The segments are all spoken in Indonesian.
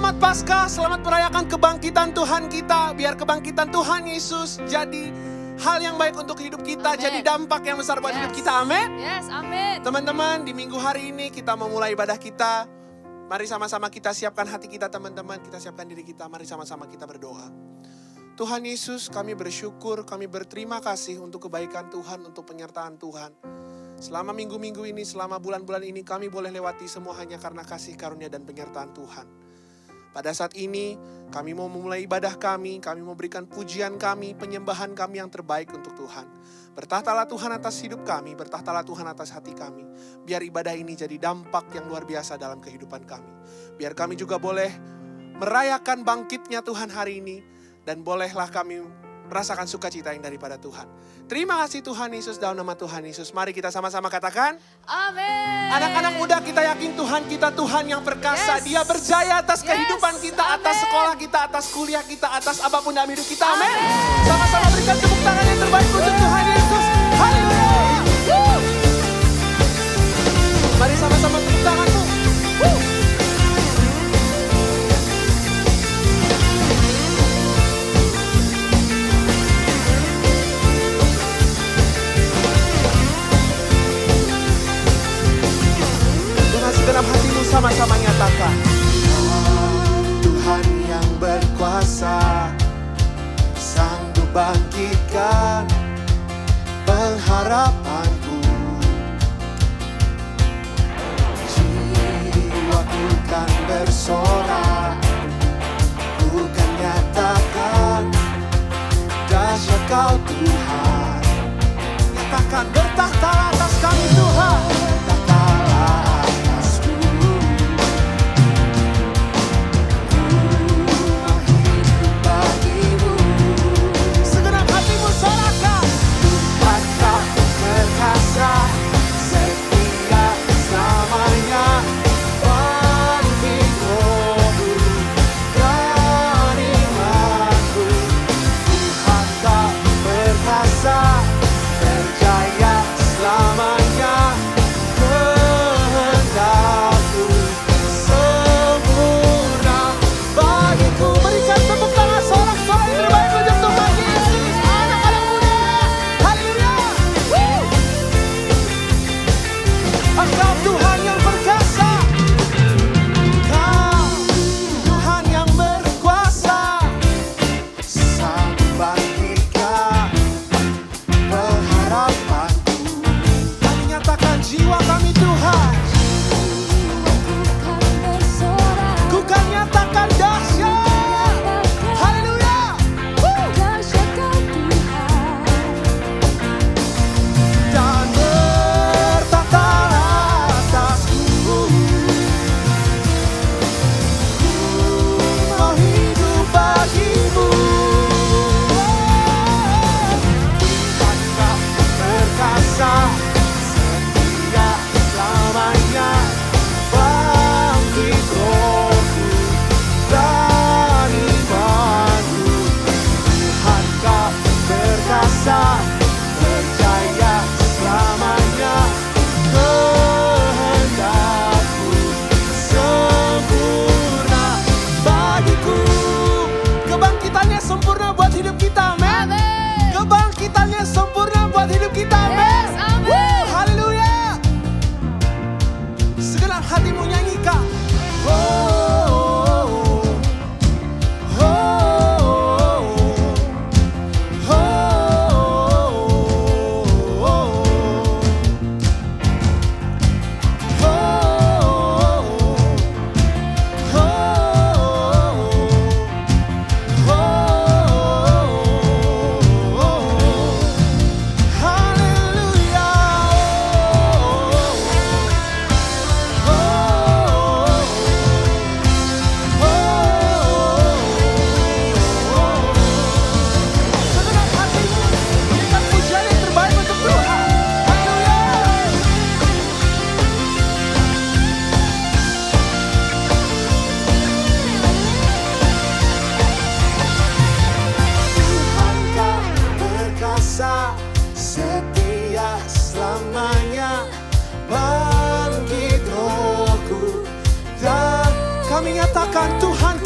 Selamat Paskah, selamat merayakan kebangkitan Tuhan kita. Biar kebangkitan Tuhan Yesus jadi hal yang baik untuk hidup kita, Amen. jadi dampak yang besar buat hidup kita. Amin. Yes, amin. Teman-teman, di minggu hari ini kita memulai ibadah kita. Mari sama-sama kita siapkan hati kita, teman-teman. Kita siapkan diri kita, mari sama-sama kita berdoa. Tuhan Yesus, kami bersyukur, kami berterima kasih untuk kebaikan Tuhan, untuk penyertaan Tuhan. Selama minggu-minggu ini, selama bulan-bulan ini, kami boleh lewati semua hanya karena kasih karunia dan penyertaan Tuhan. Pada saat ini, kami mau memulai ibadah kami mau berikan pujian kami, penyembahan kami yang terbaik untuk Tuhan. Bertahtalah Tuhan atas hidup kami, bertahtalah Tuhan atas hati kami. Biar ibadah ini jadi dampak yang luar biasa dalam kehidupan kami. Biar kami juga boleh merayakan bangkitnya Tuhan hari ini, dan bolehlah kami merasakan sukacita yang daripada Tuhan. Terima kasih Tuhan Yesus, dalam nama Tuhan Yesus. Mari kita sama-sama katakan, Amin. anak-anak muda, kita yakin Tuhan kita Tuhan yang perkasa. Yes. Dia berjaya atas Yes. kehidupan kita, atas Amin. sekolah kita, atas kuliah kita, atas apapun dalam hidup kita. Amin. Sama-sama berikan tepuk tangan yang terbaik untuk Tuhan Yesus. Haleluya. Mari sama-sama tepuk tanganmu. Dalam hatimu sama-sama nyatakan, Tuhan yang berkuasa, sanggup bangkitkan pengharapanku. Jiwaku kan bersorak, ku kan nyatakan dahsyat Kau Tuhan. Nyatakan, bertahta atas kami Tuhan. Kami nyatakan Tuhan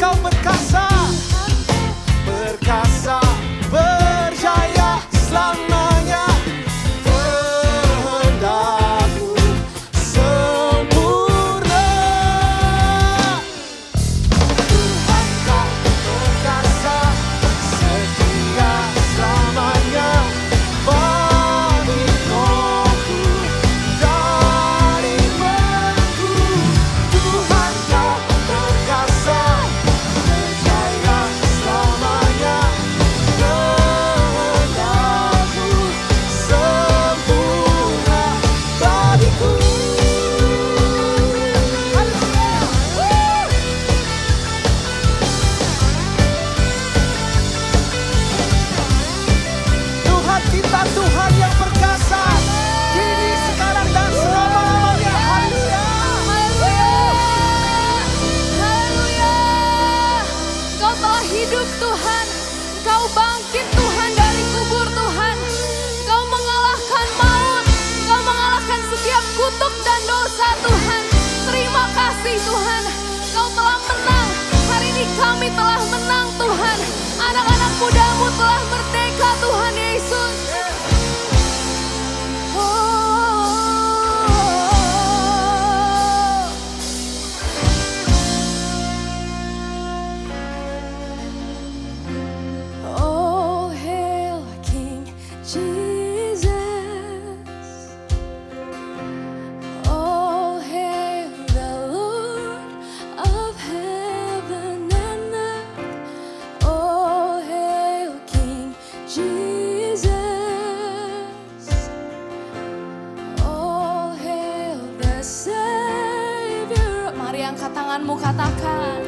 angkat tanganmu, katakan,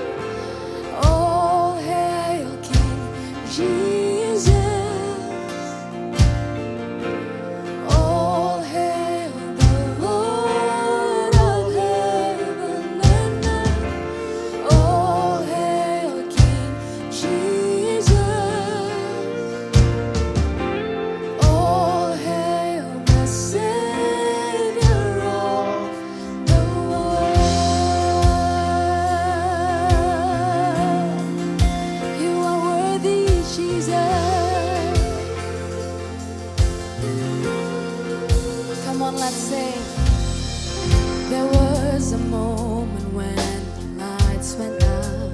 oh hail King Jesus. Oh hail the Lord of heaven and earth. Oh hail King Jesus. Oh hail the Savior of the world. You are worthy, Jesus. Come on, let's sing. There was a moment when the lights went out,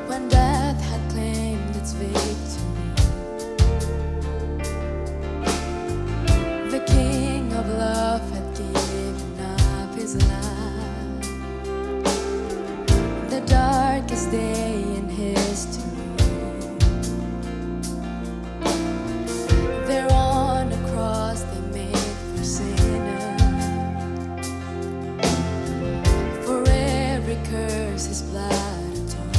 when death had claimed its victory. The King of love had given up his life. The darkest day in history. There on the cross they made for sinners. For every curse his blood atoned.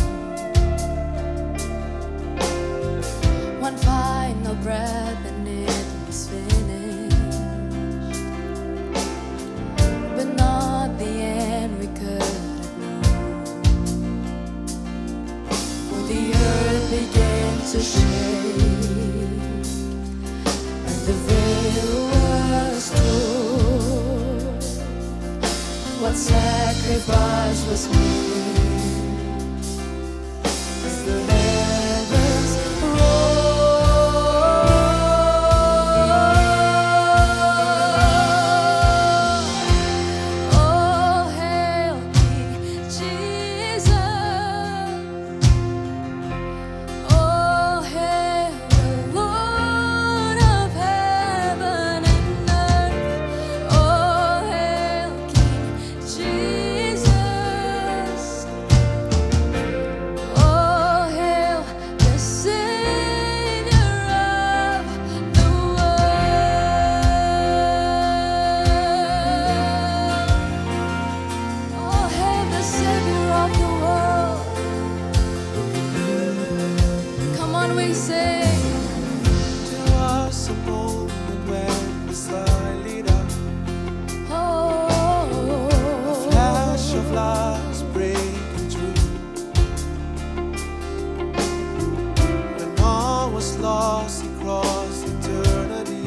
One final breath and it was finished. But not the end we could have known. For the earth began to shake, and the veil was torn. What sacrifice was made as the heavens roar. Oh hail King Jesus. Oh hail the Lord of heaven and earth. Oh hail King Jesus. Oh hail the Savior of the world. Oh hail the Savior of the world. Come on, we sing. There was a moment when the sky lit up, Oh, flash of lights breaking through. When all was lost across eternity,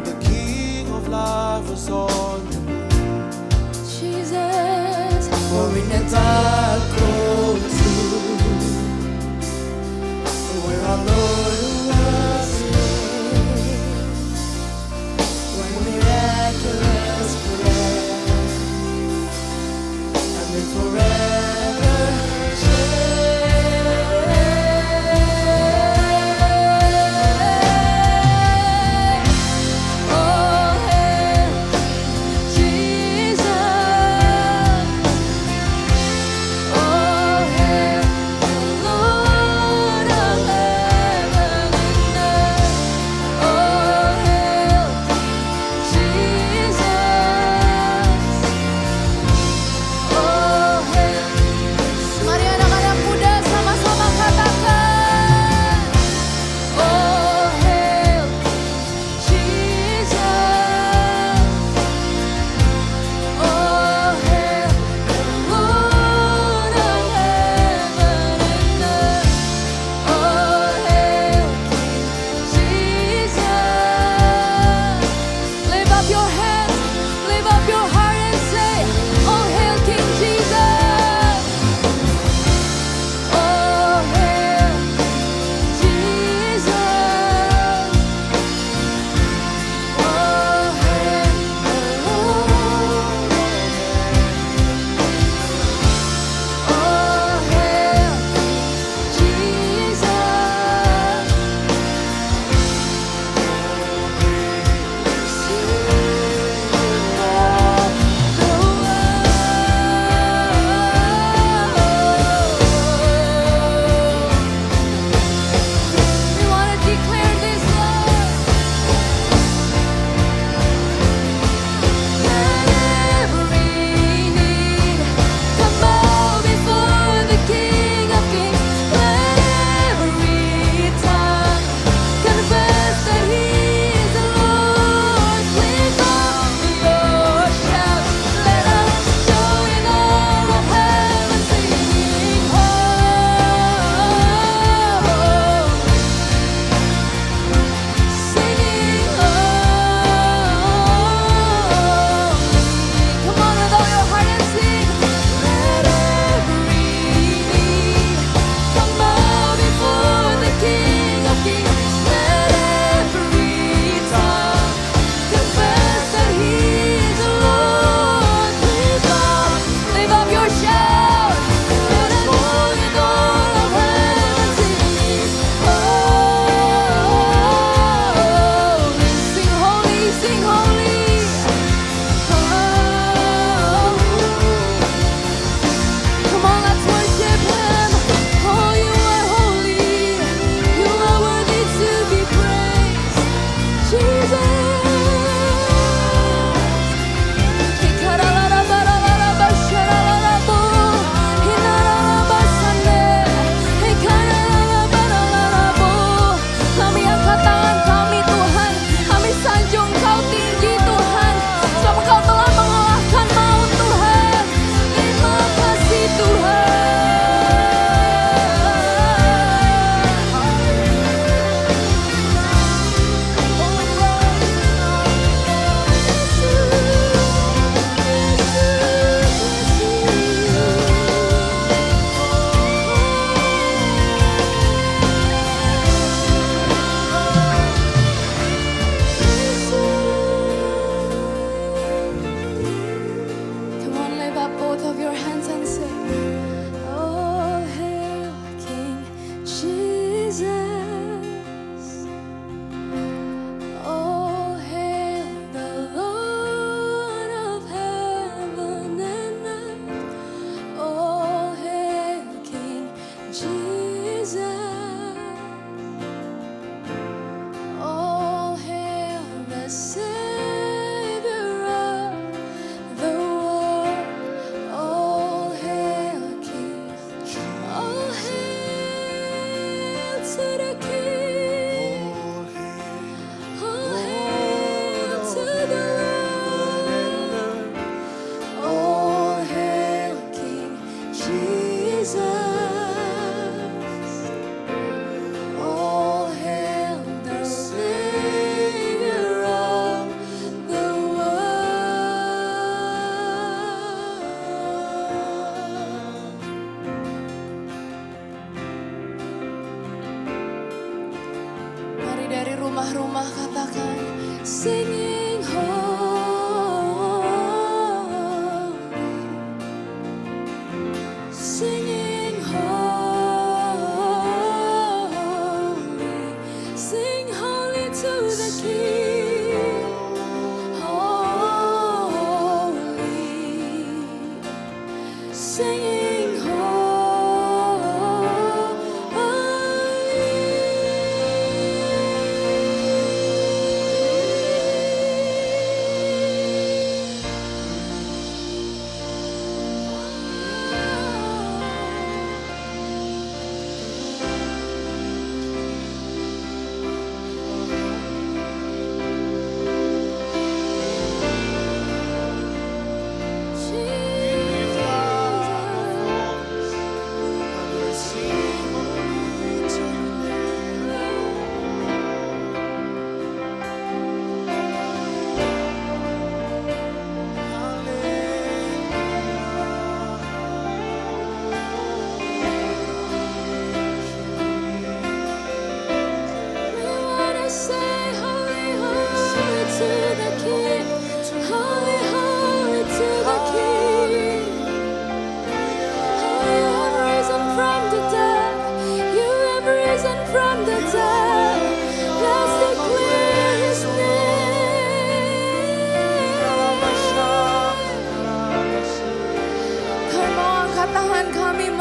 the King of love was on the move. Jesus. For in the dark cold tomb, where our Lord was laid, when miraculous prayer and then forever changed. Oh hail singing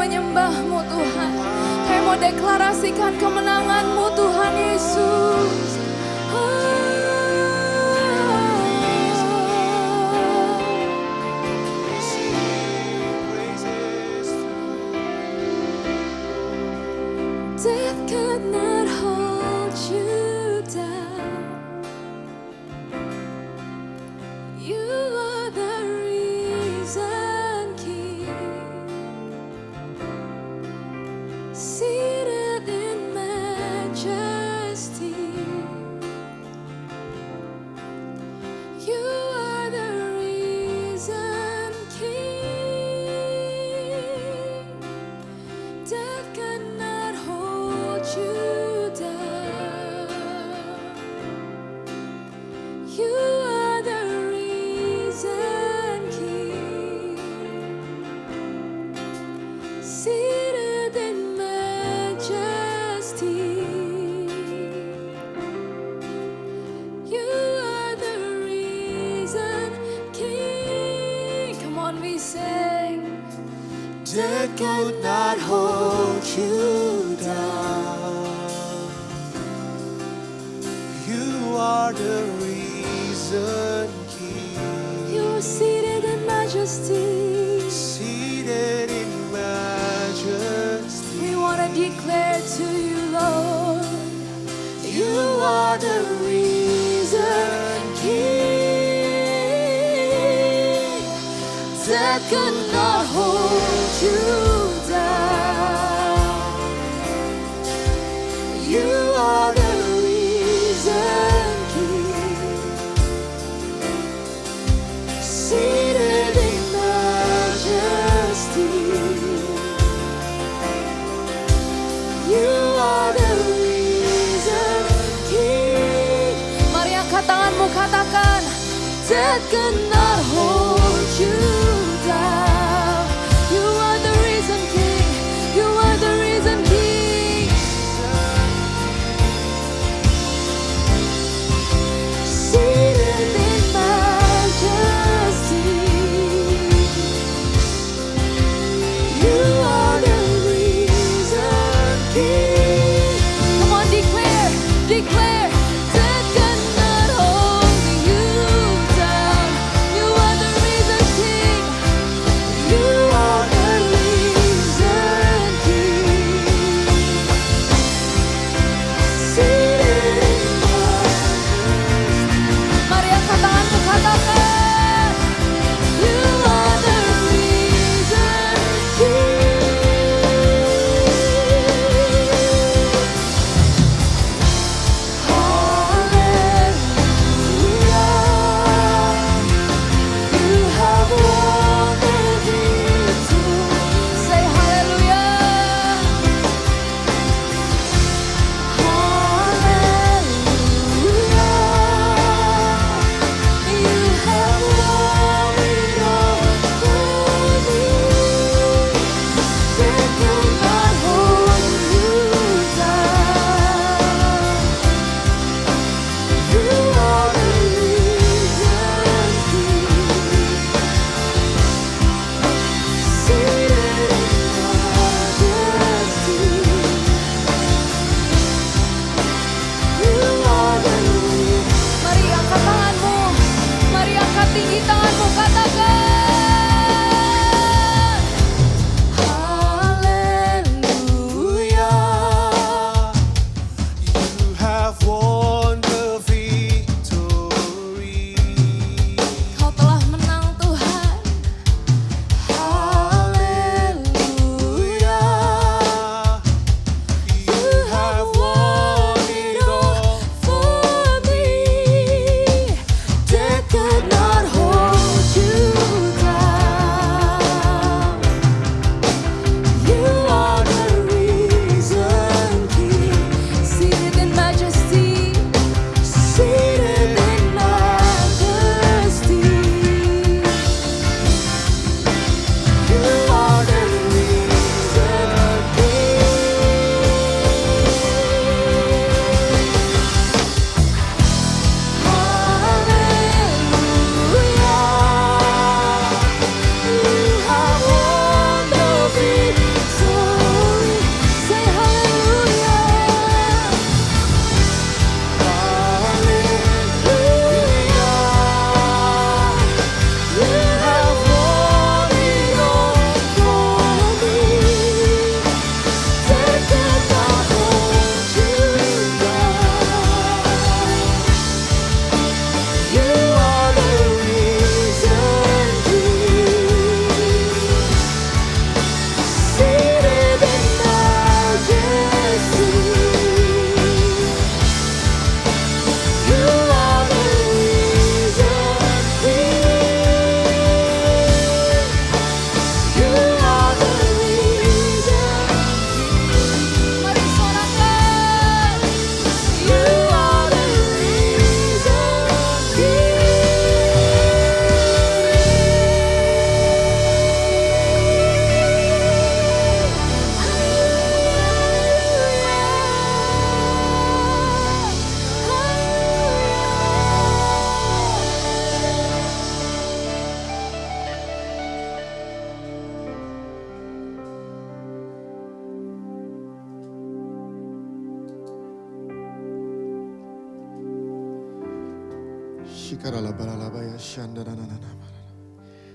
menyembah-Mu Tuhan. Kami mau deklarasikan kemenangan-Mu Tuhan Yesus. Death could not hold you down. You are the reason, King. Seated in majesty, you are the reason, King. Death cannot hold you down. You are the reason, King. Seated in majesty, you are the reason, King. Come on, we sing. Death could not hold you down. You are the reason, King. You're seated in majesty. Seated in majesty. We want to declare to you, Lord, You are the reason, King. that could not hold you down. You are the reason, King. Seated in majesty. You are the reason, King. Mari angkat tanganmu, katakan, that could not hold you down. You are the reason, King. You are the reason, King. Seated In majesty, You are the reason, King. come on, declare, declare. That cannot hold you down. You are the reason, King.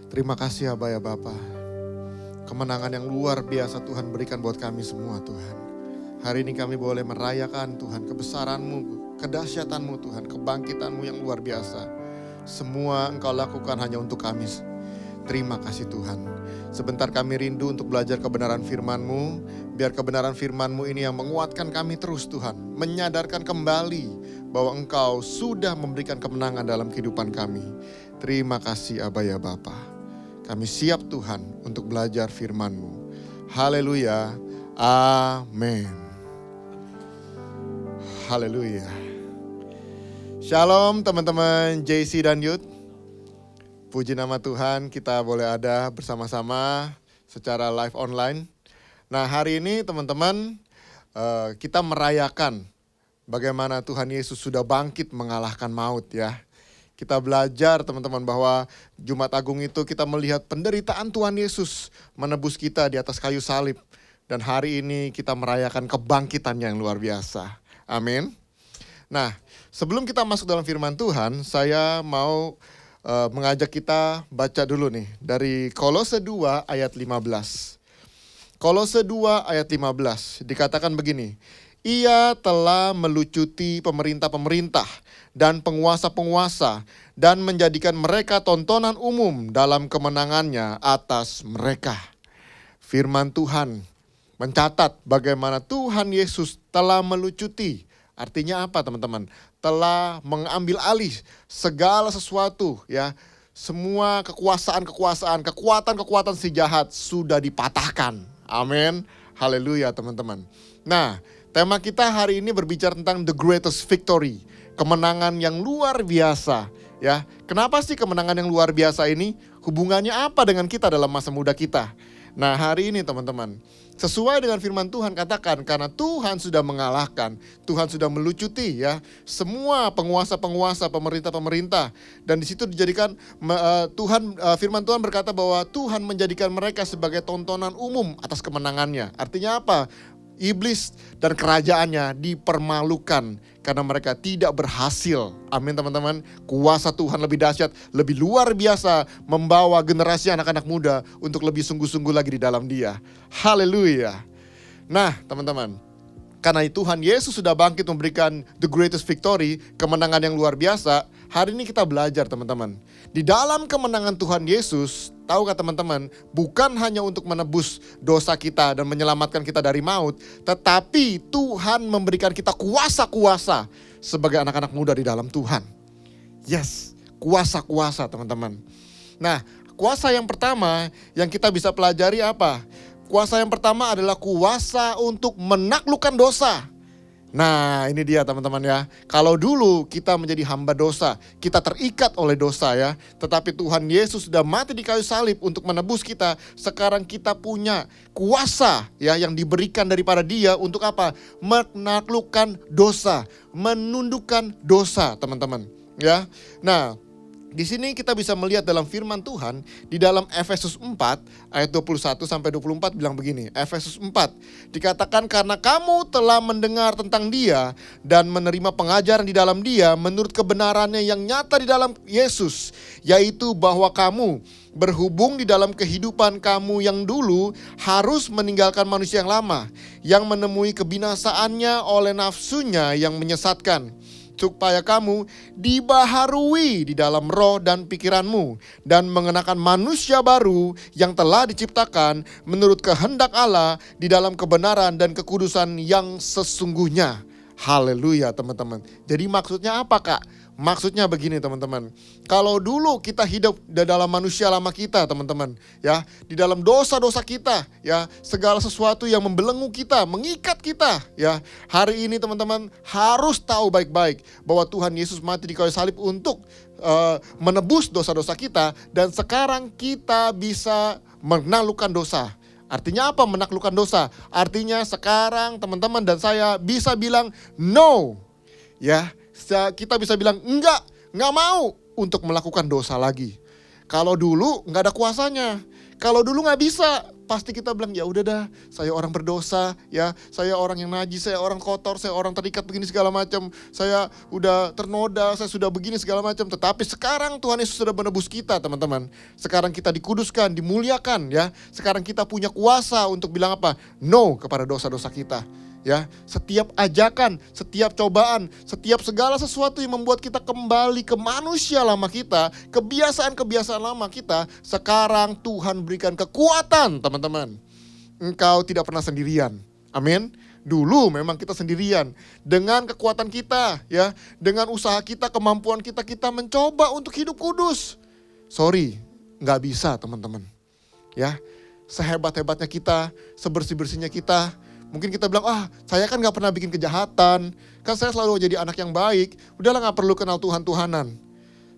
Terima kasih Aba ya Bapa. Kemenangan yang luar biasa Tuhan berikan buat kami semua Tuhan. Hari ini kami boleh merayakan Tuhan kebesaran-Mu, kedahsyatan-Mu Tuhan, kebangkitan-Mu yang luar biasa. Semua Engkau lakukan hanya untuk kami. Terima kasih Tuhan. Sebentar kami rindu untuk belajar kebenaran firman-Mu. Biar kebenaran firman-Mu ini yang menguatkan kami terus Tuhan. Menyadarkan kembali bahwa Engkau sudah memberikan kemenangan dalam kehidupan kami. Terima kasih Aba ya Bapa. Kami siap Tuhan untuk belajar firman-Mu. Haleluya. Amin. Haleluya. Shalom teman-teman JC dan Youth. Puji nama Tuhan, kita boleh ada bersama-sama secara live online. Nah hari ini teman-teman kita merayakan bagaimana Tuhan Yesus sudah bangkit mengalahkan maut ya. Kita belajar teman-teman bahwa Jumat Agung itu kita melihat penderitaan Tuhan Yesus menebus kita di atas kayu salib. Dan hari ini kita merayakan kebangkitannya yang luar biasa. Amin. Nah sebelum kita masuk dalam firman Tuhan, saya mau mengajak kita baca dulu nih dari Kolose 2 ayat 15. Kolose 2 ayat 15 dikatakan begini. Ia telah melucuti pemerintah-pemerintah dan penguasa-penguasa dan menjadikan mereka tontonan umum dalam kemenangannya atas mereka. Firman Tuhan mencatat bagaimana Tuhan Yesus telah melucuti. Artinya apa teman-teman? Telah mengambil alih segala sesuatu ya. Semua kekuasaan-kekuasaan, kekuatan-kekuatan si jahat sudah dipatahkan. Amin. Haleluya teman-teman. Nah, tema kita hari ini berbicara tentang the greatest victory. Kemenangan yang luar biasa ya. Kenapa sih kemenangan yang luar biasa ini? Hubungannya apa dengan kita dalam masa muda kita? Nah, hari ini teman-teman, sesuai dengan firman Tuhan katakan karena Tuhan sudah mengalahkan, Tuhan sudah melucuti ya semua penguasa-penguasa, pemerintah-pemerintah, dan di situ dijadikan firman Tuhan berkata bahwa Tuhan menjadikan mereka sebagai tontonan umum atas kemenangannya. Artinya apa? Iblis dan kerajaannya dipermalukan karena mereka tidak berhasil. Amin teman-teman. Kuasa Tuhan lebih dahsyat, lebih luar biasa membawa generasi anak-anak muda untuk lebih sungguh-sungguh lagi di dalam Dia. Haleluya. Nah teman-teman, karena Tuhan Yesus sudah bangkit memberikan the greatest victory, kemenangan yang luar biasa. Hari ini kita belajar teman-teman. Di dalam kemenangan Tuhan Yesus, tahukah teman-teman, bukan hanya untuk menebus dosa kita dan menyelamatkan kita dari maut, tetapi Tuhan memberikan kita kuasa-kuasa sebagai anak-anak muda di dalam Tuhan. Yes, kuasa-kuasa teman-teman. Nah, kuasa yang pertama yang kita bisa pelajari apa? Kuasa yang pertama adalah kuasa untuk menaklukkan dosa. Nah ini dia teman-teman ya. Kalau dulu kita menjadi hamba dosa, kita terikat oleh dosa ya. Tetapi Tuhan Yesus sudah mati di kayu salib untuk menebus kita. Sekarang kita punya kuasa ya yang diberikan daripada Dia untuk apa? Menaklukkan dosa, menundukkan dosa teman-teman ya. Nah di sini kita bisa melihat dalam firman Tuhan di dalam Efesus 4 ayat 21 sampai 24 bilang begini. Efesus 4 dikatakan karena kamu telah mendengar tentang Dia dan menerima pengajaran di dalam Dia menurut kebenarannya yang nyata di dalam Yesus, yaitu bahwa kamu berhubung di dalam kehidupan kamu yang dulu harus meninggalkan manusia yang lama yang menemui kebinasaannya oleh nafsunya yang menyesatkan. Supaya kamu dibaharui di dalam roh dan pikiranmu dan mengenakan manusia baru yang telah diciptakan menurut kehendak Allah di dalam kebenaran dan kekudusan yang sesungguhnya. Haleluya teman-teman. Jadi maksudnya apa Kak? Maksudnya begini teman-teman. Kalau dulu kita hidup di dalam manusia lama kita teman-teman. Ya, di dalam dosa-dosa kita. Ya, segala sesuatu yang membelenggu kita, mengikat kita. Ya, hari ini teman-teman harus tahu baik-baik bahwa Tuhan Yesus mati di kayu salib untuk menebus dosa-dosa kita. Dan sekarang kita bisa menaklukkan dosa. Artinya apa menaklukkan dosa? Artinya sekarang teman-teman dan saya bisa bilang no. Ya, kita bisa bilang enggak mau untuk melakukan dosa lagi. Kalau dulu nggak ada kuasanya. Kalau dulu nggak bisa, pasti kita bilang ya udah dah, saya orang berdosa, ya, saya orang yang najis, saya orang kotor, saya orang terikat begini segala macam, saya udah ternoda, saya sudah begini segala macam. Tetapi sekarang Tuhan Yesus sudah menebus kita, teman-teman. Sekarang kita dikuduskan, dimuliakan, ya. Sekarang kita punya kuasa untuk bilang apa? No kepada dosa-dosa kita. Ya, setiap ajakan, setiap cobaan, setiap segala sesuatu yang membuat kita kembali ke manusia lama kita, kebiasaan-kebiasaan lama kita, sekarang Tuhan berikan kekuatan, teman-teman. Engkau tidak pernah sendirian. Amin. Dulu memang kita sendirian. Dengan kekuatan kita, ya, dengan usaha kita, kemampuan kita, kita mencoba untuk hidup kudus. Sorry, nggak bisa, teman-teman. Ya, sehebat-hebatnya kita, sebersih-bersihnya kita, mungkin kita bilang, saya kan gak pernah bikin kejahatan, kan saya selalu jadi anak yang baik, udahlah gak perlu kenal Tuhan-Tuhanan.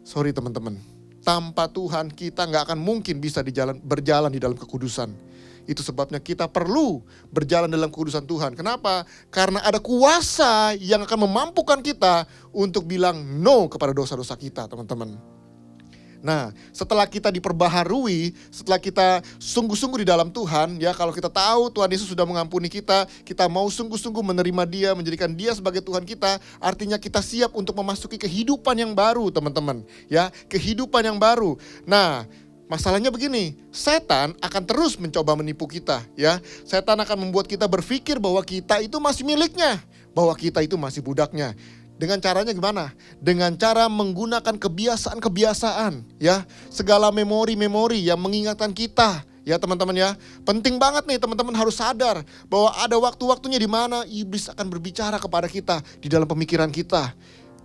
Sorry teman-teman, tanpa Tuhan kita gak akan mungkin bisa berjalan di dalam kekudusan. Itu sebabnya kita perlu berjalan dalam kekudusan Tuhan. Kenapa? Karena ada kuasa yang akan memampukan kita untuk bilang no kepada dosa-dosa kita, teman-teman. Nah, setelah kita diperbaharui, setelah kita sungguh-sungguh di dalam Tuhan, ya, kalau kita tahu Tuhan Yesus sudah mengampuni kita mau sungguh-sungguh menerima Dia, menjadikan Dia sebagai Tuhan kita, artinya kita siap untuk memasuki kehidupan yang baru, teman-teman, ya, kehidupan yang baru. Nah, masalahnya begini, setan akan terus mencoba menipu kita, ya. Setan akan membuat kita berpikir bahwa kita itu masih miliknya, bahwa kita itu masih budaknya. Dengan caranya gimana? Dengan cara menggunakan kebiasaan-kebiasaan, ya. Segala memori-memori yang mengingatkan kita, ya teman-teman ya. Penting banget nih teman-teman harus sadar bahwa ada waktu-waktunya di mana iblis akan berbicara kepada kita di dalam pemikiran kita.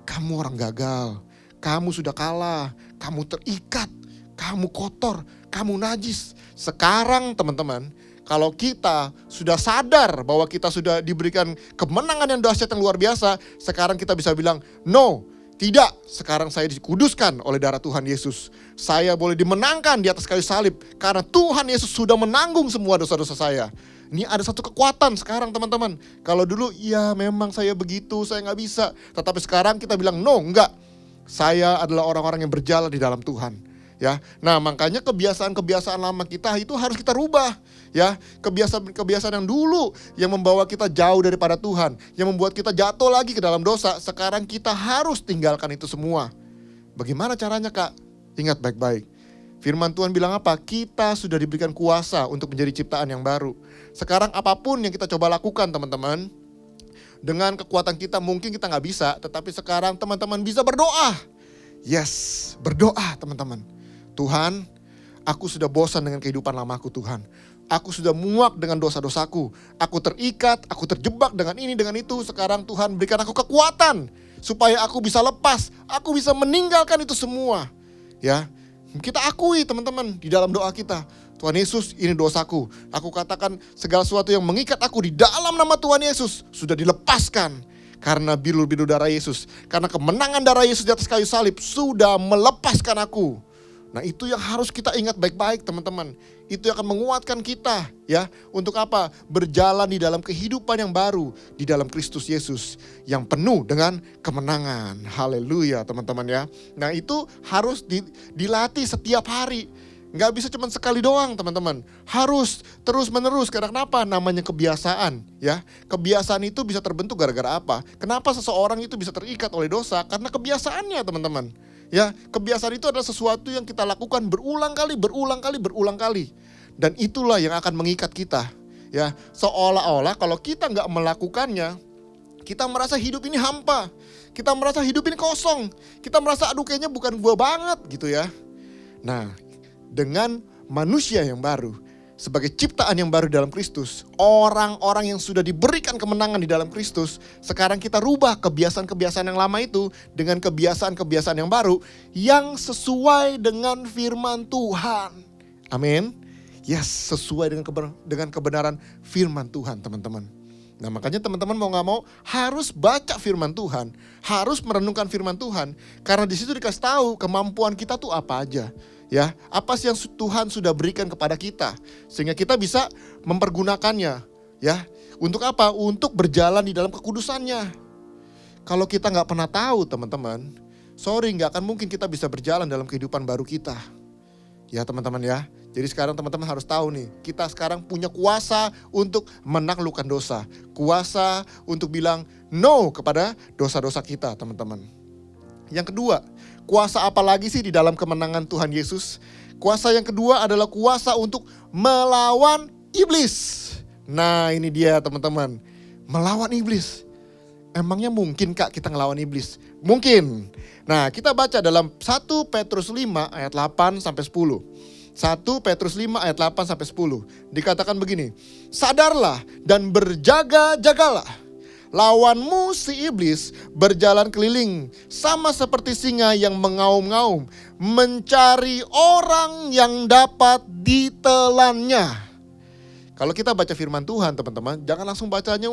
Kamu orang gagal, kamu sudah kalah, kamu terikat, kamu kotor, kamu najis. Sekarang teman-teman, kalau kita sudah sadar bahwa kita sudah diberikan kemenangan yang dahsyat yang luar biasa, sekarang kita bisa bilang, no, tidak, sekarang saya dikuduskan oleh darah Tuhan Yesus. Saya boleh dimenangkan di atas kayu salib, karena Tuhan Yesus sudah menanggung semua dosa-dosa saya. Ini ada satu kekuatan sekarang teman-teman. Kalau dulu, ya memang saya begitu, saya gak bisa. Tetapi sekarang kita bilang, no, enggak. Saya adalah orang-orang yang berjalan di dalam Tuhan. Ya, nah makanya kebiasaan-kebiasaan lama kita itu harus kita rubah, ya. Kebiasaan-kebiasaan yang dulu yang membawa kita jauh daripada Tuhan, yang membuat kita jatuh lagi ke dalam dosa, sekarang kita harus tinggalkan itu semua. Bagaimana caranya, Kak? Ingat baik-baik. Firman Tuhan bilang apa? Kita sudah diberikan kuasa untuk menjadi ciptaan yang baru. Sekarang apapun yang kita coba lakukan, teman-teman, dengan kekuatan kita mungkin kita nggak bisa, tetapi sekarang teman-teman bisa berdoa. Yes, berdoa teman-teman. Tuhan, aku sudah bosan dengan kehidupan lamaku Tuhan. Aku sudah muak dengan dosa-dosaku. Aku terikat, aku terjebak dengan ini, dengan itu. Sekarang Tuhan berikan aku kekuatan supaya aku bisa lepas. Aku bisa meninggalkan itu semua. Ya, kita akui teman-teman di dalam doa kita. Tuhan Yesus, ini dosaku. Aku katakan segala sesuatu yang mengikat aku di dalam nama Tuhan Yesus sudah dilepaskan. Karena bilur-bilur darah Yesus. Karena kemenangan darah Yesus di atas kayu salib sudah melepaskan aku. Nah itu yang harus kita ingat baik-baik teman-teman. Itu yang akan menguatkan kita ya. Untuk apa? Berjalan di dalam kehidupan yang baru. Di dalam Kristus Yesus. Yang penuh dengan kemenangan. Haleluya teman-teman ya. Nah itu harus dilatih setiap hari. Nggak bisa cuma sekali doang teman-teman. Harus terus menerus. Karena kenapa? Namanya kebiasaan ya. Kebiasaan itu bisa terbentuk gara-gara apa? Kenapa seseorang itu bisa terikat oleh dosa? Karena kebiasaannya teman-teman. Ya, kebiasaan itu adalah sesuatu yang kita lakukan berulang kali. Dan itulah yang akan mengikat kita. Ya, seolah-olah kalau kita nggak melakukannya, kita merasa hidup ini hampa. Kita merasa hidup ini kosong. Kita merasa aduh kayaknya bukan gua banget gitu ya. Nah, dengan manusia yang baru, sebagai ciptaan yang baru dalam Kristus, orang-orang yang sudah diberikan kemenangan di dalam Kristus, sekarang kita rubah kebiasaan-kebiasaan yang lama itu dengan kebiasaan-kebiasaan yang baru yang sesuai dengan firman Tuhan. Amin. Yes, sesuai dengan kebenaran firman Tuhan, teman-teman. Nah, makanya teman-teman mau gak mau harus baca firman Tuhan, harus merenungkan firman Tuhan, karena di situ dikasih tahu kemampuan kita tuh apa aja. Ya, apa sih yang Tuhan sudah berikan kepada kita sehingga kita bisa mempergunakannya, ya. Untuk apa? Untuk berjalan di dalam kekudusannya. Kalau kita nggak pernah tahu, teman-teman, sorry, nggak akan mungkin kita bisa berjalan dalam kehidupan baru kita. Ya, teman-teman ya. Jadi sekarang teman-teman harus tahu nih, kita sekarang punya kuasa untuk menaklukkan dosa. Kuasa untuk bilang no kepada dosa-dosa kita, teman-teman. Yang kedua, kuasa apa lagi sih di dalam kemenangan Tuhan Yesus? Kuasa yang kedua adalah kuasa untuk melawan iblis. Nah ini dia teman-teman, melawan iblis. Emangnya mungkin Kak kita ngelawan iblis? Mungkin. Nah kita baca dalam 1 Petrus 5 ayat 8 sampai 10. 1 Petrus 5 ayat 8 sampai 10. Dikatakan begini, sadarlah dan berjaga-jagalah. Lawanmu si iblis berjalan keliling sama seperti singa yang mengaum-ngaum, mencari orang yang dapat ditelannya. Kalau kita baca firman Tuhan teman-teman, jangan langsung bacanya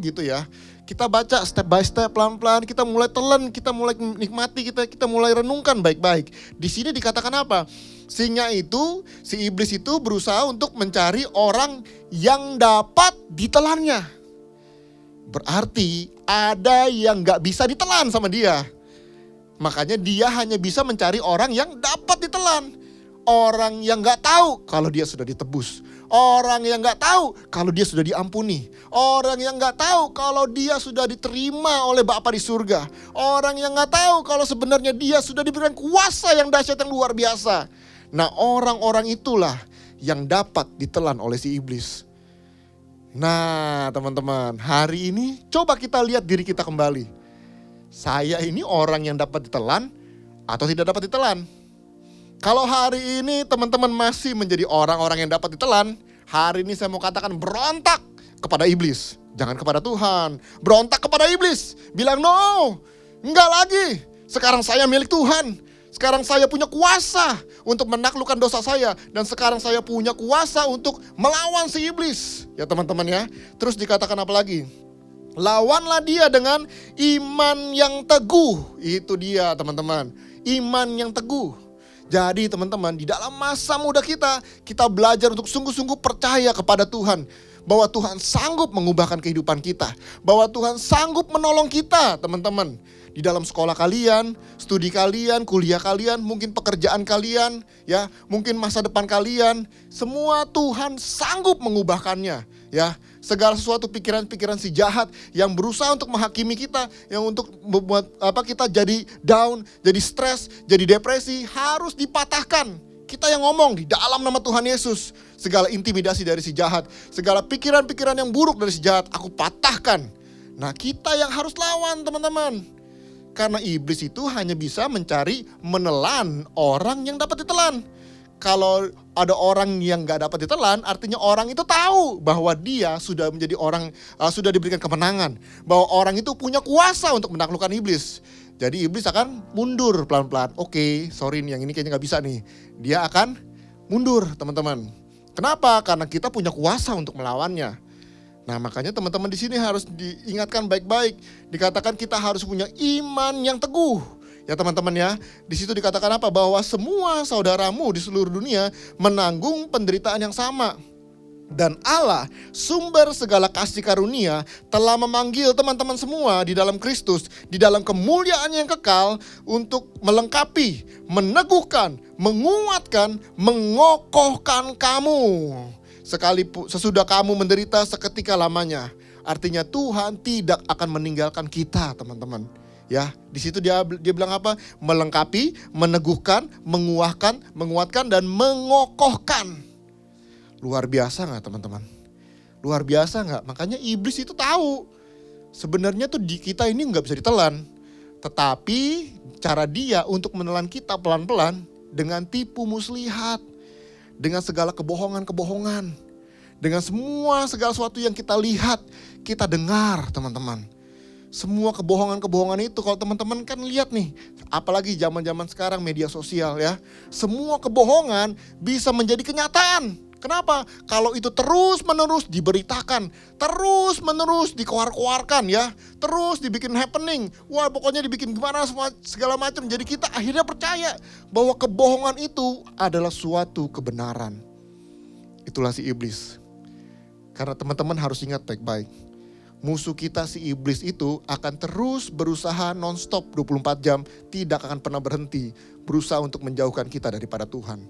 gitu ya. Kita baca step by step, pelan-pelan, kita mulai telan, kita mulai nikmati, kita mulai renungkan baik-baik. Di sini dikatakan apa? Singa itu, si iblis itu berusaha untuk mencari orang yang dapat ditelannya. Berarti ada yang gak bisa ditelan sama dia. Makanya dia hanya bisa mencari orang yang dapat ditelan. Orang yang gak tahu kalau dia sudah ditebus. Orang yang gak tahu kalau dia sudah diampuni. Orang yang gak tahu kalau dia sudah diterima oleh Bapa di surga. Orang yang gak tahu kalau sebenarnya dia sudah diberikan kuasa yang dahsyat yang luar biasa. Nah orang-orang itulah yang dapat ditelan oleh si iblis. Nah teman-teman, hari ini coba kita lihat diri kita kembali. Saya ini orang yang dapat ditelan atau tidak dapat ditelan? Kalau hari ini teman-teman masih menjadi orang-orang yang dapat ditelan, hari ini saya mau katakan berontak kepada iblis. Jangan kepada Tuhan, berontak kepada iblis. Bilang no, enggak lagi. Sekarang saya milik Tuhan. Sekarang saya punya kuasa untuk menaklukkan dosa saya. Dan sekarang saya punya kuasa untuk melawan si iblis. Ya teman-teman ya. Terus dikatakan apa lagi? Lawanlah dia dengan iman yang teguh. Itu dia teman-teman. Iman yang teguh. Jadi teman-teman di dalam masa muda kita belajar untuk sungguh-sungguh percaya kepada Tuhan. Bahwa Tuhan sanggup mengubahkan kehidupan kita. Bahwa Tuhan sanggup menolong kita teman-teman. Di dalam sekolah kalian, studi kalian, kuliah kalian, mungkin pekerjaan kalian, ya, mungkin masa depan kalian, semua Tuhan sanggup mengubahkannya, ya. Segala sesuatu pikiran-pikiran si jahat yang berusaha untuk menghakimi kita, yang untuk membuat kita jadi down, jadi stres, jadi depresi, harus dipatahkan. Kita yang ngomong di dalam nama Tuhan Yesus, segala intimidasi dari si jahat, segala pikiran-pikiran yang buruk dari si jahat, aku patahkan. Nah, kita yang harus lawan, teman-teman. Karena iblis itu hanya bisa mencari menelan orang yang dapat ditelan. Kalau ada orang yang gak dapat ditelan, artinya orang itu tahu bahwa dia sudah menjadi orang, sudah diberikan kemenangan. Bahwa orang itu punya kuasa untuk menaklukkan iblis. Jadi iblis akan mundur pelan-pelan. Oke, sorry nih, yang ini kayaknya gak bisa nih. Dia akan mundur teman-teman. Kenapa? Karena kita punya kuasa untuk melawannya. Nah makanya teman-teman di sini harus diingatkan baik-baik. Dikatakan kita harus punya iman yang teguh. Ya teman-teman ya, di situ dikatakan apa? Bahwa semua saudaramu di seluruh dunia menanggung penderitaan yang sama. Dan Allah, sumber segala kasih karunia, telah memanggil teman-teman semua di dalam Kristus, di dalam kemuliaan yang kekal untuk melengkapi, meneguhkan, menguatkan, mengokohkan kamu. Sesudah kamu menderita seketika lamanya. Artinya Tuhan tidak akan meninggalkan kita, teman-teman. Ya, di situ dia bilang apa? Melengkapi, meneguhkan, menguatkan dan mengokohkan. Luar biasa nggak teman-teman? Luar biasa nggak? Makanya iblis itu tahu. Sebenarnya tuh di kita ini nggak bisa ditelan. Tetapi cara dia untuk menelan kita pelan-pelan dengan tipu muslihat. Dengan segala kebohongan-kebohongan. Dengan segala sesuatu yang kita lihat, kita dengar teman-teman. Semua kebohongan-kebohongan itu kalau teman-teman kan lihat nih. Apalagi zaman-zaman sekarang media sosial ya. Semua kebohongan bisa menjadi kenyataan. Kenapa? Kalau itu terus-menerus diberitakan, terus-menerus dikoar-koarkan ya, terus dibikin happening, wah pokoknya dibikin gimana segala macam. Jadi kita akhirnya percaya bahwa kebohongan itu adalah suatu kebenaran. Itulah si iblis. Karena teman-teman harus ingat baik-baik. Musuh kita si iblis itu akan terus berusaha non-stop 24 jam, tidak akan pernah berhenti berusaha untuk menjauhkan kita daripada Tuhan.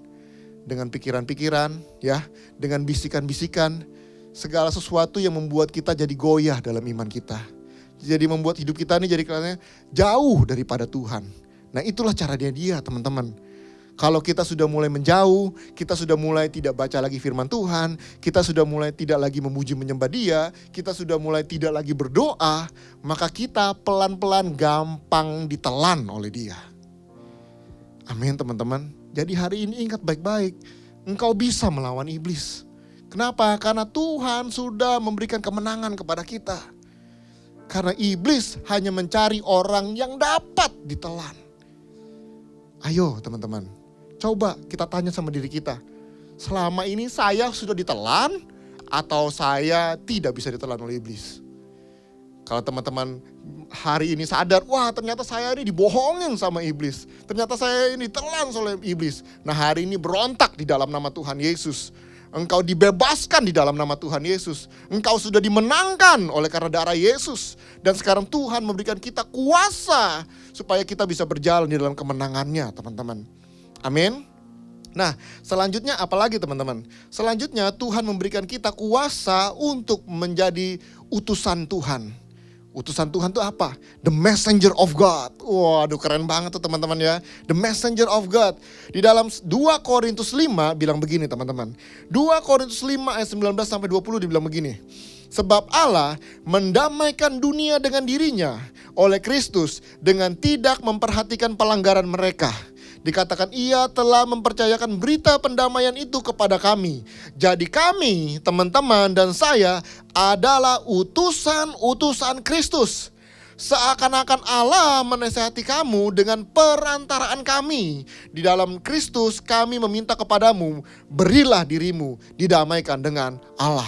dengan pikiran-pikiran, ya, dengan bisikan-bisikan, segala sesuatu yang membuat kita jadi goyah dalam iman kita. Jadi membuat hidup kita ini jadi kelihatannya jauh daripada Tuhan. Nah itulah caranya dia teman-teman. Kalau kita sudah mulai menjauh, kita sudah mulai tidak baca lagi firman Tuhan, kita sudah mulai tidak lagi memuji menyembah dia, kita sudah mulai tidak lagi berdoa, maka kita pelan-pelan gampang ditelan oleh dia. Amin teman-teman. Jadi hari ini ingat baik-baik, engkau bisa melawan iblis. Kenapa? Karena Tuhan sudah memberikan kemenangan kepada kita. Karena iblis hanya mencari orang yang dapat ditelan. Ayo teman-teman, coba kita tanya sama diri kita. Selama ini saya sudah ditelan atau saya tidak bisa ditelan oleh iblis? Kalau teman-teman hari ini sadar, wah ternyata saya ini dibohongin sama iblis. Ternyata saya ini ditelan oleh iblis. Nah hari ini berontak di dalam nama Tuhan Yesus. Engkau dibebaskan di dalam nama Tuhan Yesus. Engkau sudah dimenangkan oleh karena darah Yesus. Dan sekarang Tuhan memberikan kita kuasa supaya kita bisa berjalan di dalam kemenangannya teman-teman. Amin. Nah selanjutnya apalagi teman-teman? Selanjutnya Tuhan memberikan kita kuasa untuk menjadi utusan Tuhan. Utusan Tuhan itu apa? The messenger of God. Waduh keren banget tuh teman-teman ya. The messenger of God. Di dalam 2 Korintus 5 bilang begini teman-teman. 2 Korintus 5 ayat 19 sampai 20 dibilang begini. Sebab Allah mendamaikan dunia dengan dirinya oleh Kristus dengan tidak memperhatikan pelanggaran mereka. Dikatakan ia telah mempercayakan berita pendamaian itu kepada kami. Jadi kami, teman-teman dan saya adalah utusan-utusan Kristus. Seakan-akan Allah menasihati kamu dengan perantaraan kami. Di dalam Kristus kami meminta kepadamu, berilah dirimu didamaikan dengan Allah.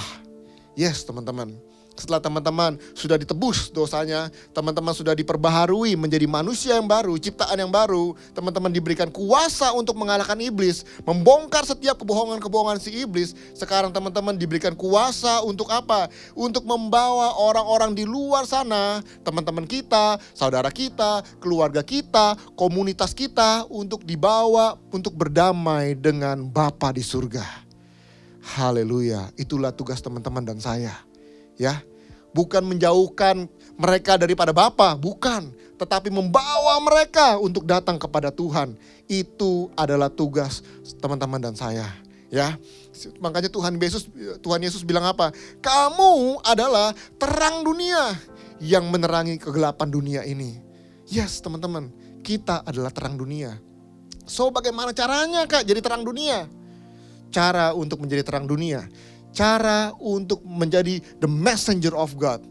Yes teman-teman. Setelah teman-teman sudah ditebus dosanya, teman-teman sudah diperbaharui menjadi manusia yang baru, ciptaan yang baru, teman-teman diberikan kuasa untuk mengalahkan iblis, membongkar setiap kebohongan-kebohongan si iblis. Sekarang teman-teman diberikan kuasa untuk apa? Untuk membawa orang-orang di luar sana, teman-teman kita, saudara kita, keluarga kita, komunitas kita untuk dibawa untuk berdamai dengan Bapa di surga. Haleluya, itulah tugas teman-teman dan saya. Ya, bukan menjauhkan mereka daripada Bapa, bukan, tetapi membawa mereka untuk datang kepada Tuhan. Itu adalah tugas teman-teman dan saya, ya. Makanya Tuhan Yesus bilang apa? Kamu adalah terang dunia yang menerangi kegelapan dunia ini. Yes, teman-teman, kita adalah terang dunia. So, bagaimana caranya, Kak, jadi terang dunia? Cara untuk menjadi terang dunia, cara untuk menjadi the messenger of God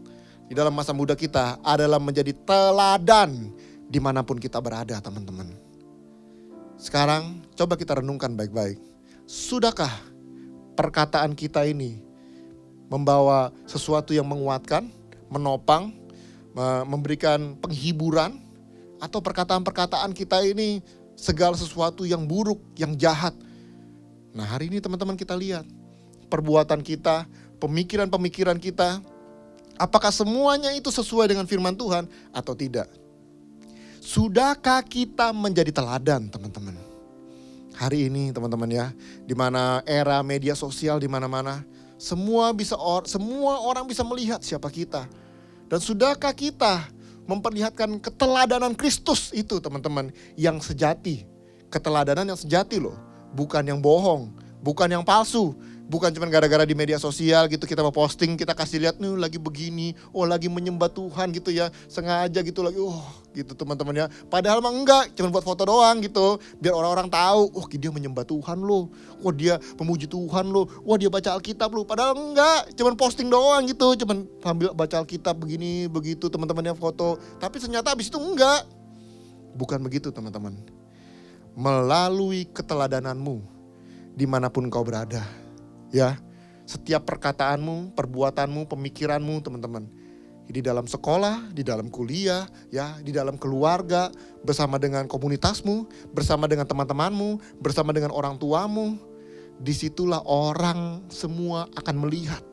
di dalam masa muda kita adalah menjadi teladan dimanapun kita berada teman-teman. Sekarang coba kita renungkan baik-baik. Sudahkah perkataan kita ini membawa sesuatu yang menguatkan, menopang, memberikan penghiburan? Atau perkataan-perkataan kita ini segala sesuatu yang buruk, yang jahat? Nah hari ini teman-teman kita lihat. Perbuatan kita, pemikiran-pemikiran kita, apakah semuanya itu sesuai dengan firman Tuhan atau tidak? Sudahkah kita menjadi teladan teman-teman? Hari ini teman-teman ya, di mana era media sosial di mana-mana, semua orang bisa melihat siapa kita. Dan sudahkah kita memperlihatkan keteladanan Kristus itu teman-teman yang sejati? Keteladanan yang sejati loh, bukan yang bohong, bukan yang palsu. Bukan cuma gara-gara di media sosial gitu kita mau posting, kita kasih lihat nih lagi begini, oh lagi menyembah Tuhan gitu ya, sengaja gitu lagi, gitu teman-teman ya. Padahal mah enggak, cuma buat foto doang gitu, biar orang-orang tahu, dia menyembah Tuhan loh, dia memuji Tuhan loh, dia baca Alkitab loh. Padahal enggak, cuma posting doang gitu, cuma sambil baca Alkitab begini begitu teman-teman yang foto. Tapi ternyata habis itu enggak, bukan begitu teman-teman. Melalui keteladananmu dimanapun kau berada. Ya, setiap perkataanmu, perbuatanmu, pemikiranmu teman-teman. Di dalam sekolah, di dalam kuliah, ya, di dalam keluarga, bersama dengan komunitasmu, bersama dengan teman-temanmu, bersama dengan orang tuamu. Disitulah orang semua akan melihat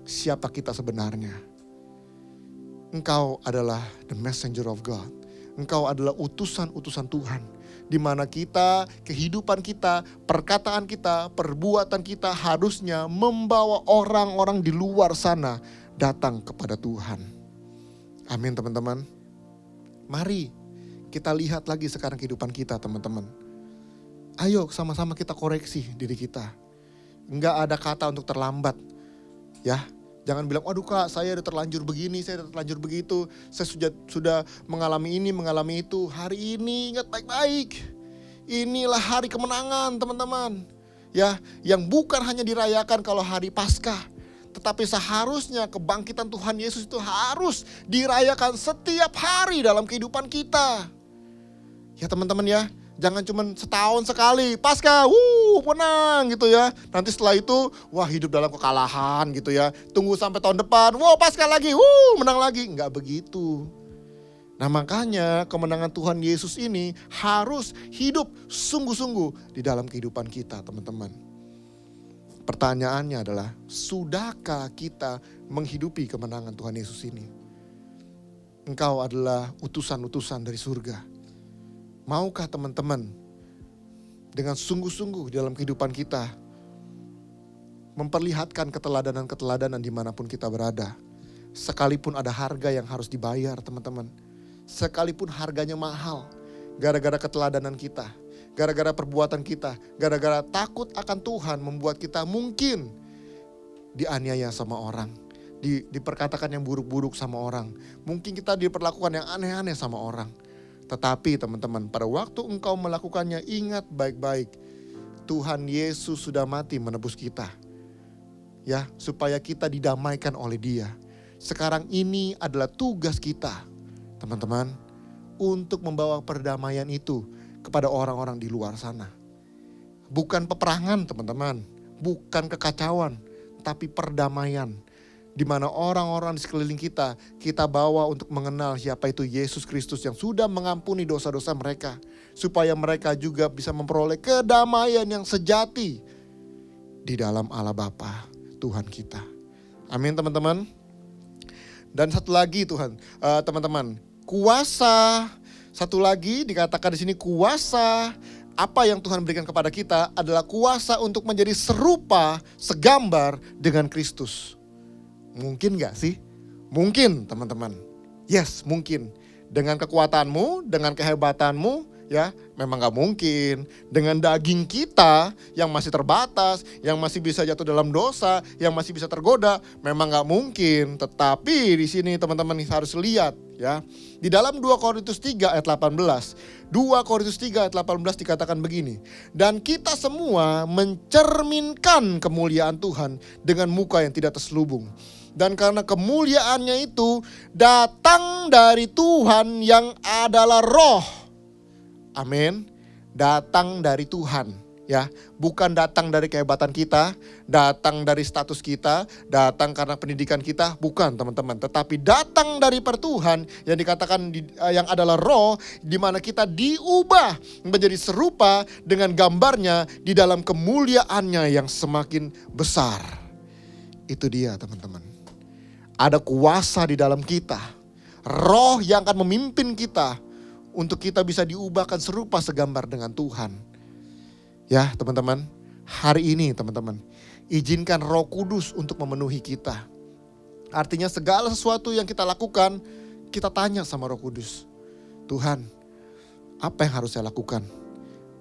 siapa kita sebenarnya. Engkau adalah the messenger of God. Engkau adalah utusan-utusan Tuhan. di mana kita, kehidupan kita, perkataan kita, perbuatan kita harusnya membawa orang-orang di luar sana datang kepada Tuhan. Amin teman-teman. Mari kita lihat lagi sekarang kehidupan kita teman-teman. Ayo sama-sama kita koreksi diri kita. Enggak ada kata untuk terlambat. Ya, jangan bilang, aduh Kak, saya udah terlanjur begini, saya udah terlanjur begitu. Saya sudah mengalami ini, mengalami itu. Hari ini ingat baik-baik. Inilah hari kemenangan teman-teman. Ya, yang bukan hanya dirayakan kalau hari Paskah. Tetapi seharusnya kebangkitan Tuhan Yesus itu harus dirayakan setiap hari dalam kehidupan kita. Ya teman-teman ya. Jangan cuma setahun sekali, Paskah, menang gitu ya. Nanti setelah itu, wah hidup dalam kekalahan gitu ya. Tunggu sampai tahun depan, Paskah lagi, menang lagi. Enggak begitu. Nah makanya kemenangan Tuhan Yesus ini harus hidup sungguh-sungguh di dalam kehidupan kita teman-teman. Pertanyaannya adalah, sudahkah kita menghidupi kemenangan Tuhan Yesus ini? Engkau adalah utusan-utusan dari surga. Maukah teman-teman dengan sungguh-sungguh dalam kehidupan kita memperlihatkan keteladanan-keteladanan dimanapun kita berada. Sekalipun ada harga yang harus dibayar teman-teman. Sekalipun harganya mahal. Gara-gara keteladanan kita. Gara-gara perbuatan kita. Gara-gara takut akan Tuhan membuat kita mungkin dianiaya sama orang. Diperkatakan yang buruk-buruk sama orang. Mungkin kita diperlakukan yang aneh-aneh sama orang. Tetapi teman-teman, pada waktu engkau melakukannya, ingat baik-baik. Tuhan Yesus sudah mati menebus kita. Ya, supaya kita didamaikan oleh Dia. Sekarang ini adalah tugas kita, teman-teman, untuk membawa perdamaian itu kepada orang-orang di luar sana. Bukan peperangan, teman-teman. Bukan kekacauan, tapi perdamaian. Di mana orang-orang di sekeliling kita bawa untuk mengenal siapa itu Yesus Kristus yang sudah mengampuni dosa-dosa mereka. Supaya mereka juga bisa memperoleh kedamaian yang sejati di dalam Allah Bapa Tuhan kita. Amin teman-teman. Dan satu lagi Tuhan, teman-teman, kuasa, satu lagi dikatakan di sini kuasa. Apa yang Tuhan berikan kepada kita adalah kuasa untuk menjadi serupa, segambar dengan Kristus. Mungkin gak sih? Mungkin teman-teman. Yes, mungkin. Dengan kekuatanmu, dengan kehebatanmu, ya memang gak mungkin. Dengan daging kita yang masih terbatas, yang masih bisa jatuh dalam dosa, yang masih bisa tergoda, memang gak mungkin. Tetapi di sini teman-teman harus lihat ya. Di dalam 2 Korintus 3 ayat 18. 2 Korintus 3 ayat 18 dikatakan begini. Dan kita semua mencerminkan kemuliaan Tuhan dengan muka yang tidak terselubung. Dan karena kemuliaannya itu datang dari Tuhan yang adalah Roh. Amin. Datang dari Tuhan, ya. Bukan datang dari kehebatan kita, datang dari status kita, datang karena pendidikan kita, bukan teman-teman. Tetapi datang dari Tuhan yang dikatakan yang adalah Roh, di mana kita diubah menjadi serupa dengan gambarnya di dalam kemuliaannya yang semakin besar. Itu dia teman-teman. Ada kuasa di dalam kita. Roh yang akan memimpin kita untuk kita bisa diubahkan serupa segambar dengan Tuhan. Ya teman-teman, hari ini teman-teman, izinkan Roh Kudus untuk memenuhi kita. Artinya segala sesuatu yang kita lakukan, kita tanya sama Roh Kudus. Tuhan, apa yang harus saya lakukan?